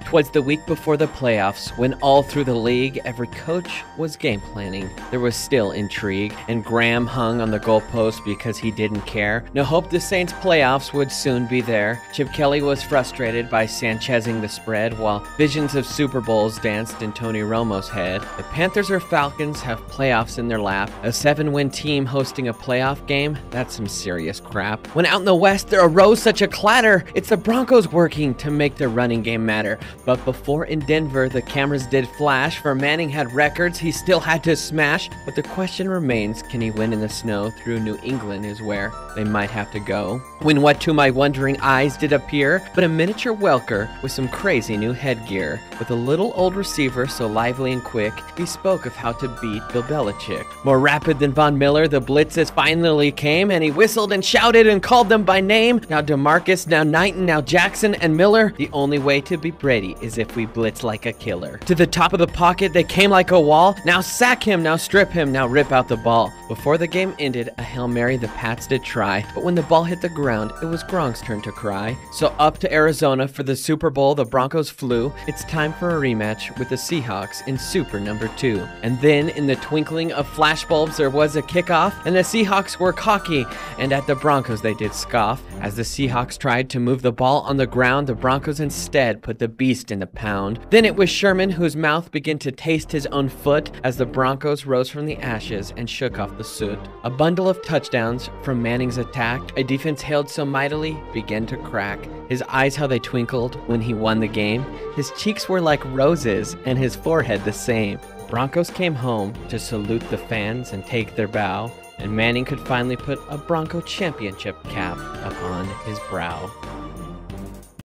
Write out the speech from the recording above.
'Twas the week before the playoffs, when all through the league, every coach was game planning. There was still intrigue, and Graham hung on the goalpost because he didn't care. No hope the Saints' playoffs would soon be there. Chip Kelly was frustrated by Sanchezing the spread, while visions of Super Bowls danced in Tony Romo's head. The Panthers or Falcons have playoffs in their lap. A 7-win team hosting a playoff game? That's some serious crap. When out in the West, there arose such a clatter. It's the Broncos working to make their running game matter. But before in Denver, the cameras did flash. For Manning had records he still had to smash. But the question remains, can he win in the snow? Through New England is where they might have to go. When what to my wondering eyes did appear but a miniature Welker with some crazy new headgear. With a little old receiver so lively and quick, he spoke of how to beat Bill Belichick. More rapid than Von Miller, the blitzes finally came, and he whistled and shouted and called them by name. Now DeMarcus, now Knighton, now Jackson and Miller. The only way to beat Brady is if we blitz like a killer. To the top of the pocket, they came like a wall. Now sack him, now strip him, now rip out the ball. Before the game ended, a Hail Mary the Pats did try, but when the ball hit the ground, it was Gronk's turn to cry. So up to Arizona for the Super Bowl, the Broncos flew. It's time for a rematch with the Seahawks in Super number 2. And then, in the twinkling of flashbulbs, there was a kickoff, and the Seahawks were cocky, and at the Broncos they did scoff. As the Seahawks tried to move the ball on the ground, the Broncos instead put the beast in the pound. Then it was Sherman whose mouth began to taste his own foot as the Broncos rose from the ashes and shook off the soot. A bundle of touchdowns from Manning's attack, a defense hailed so mightily, began to crack. His eyes how they twinkled when he won the game. His cheeks were like roses and his forehead the same. Broncos came home to salute the fans and take their bow, and Manning could finally put a Bronco championship cap upon his brow.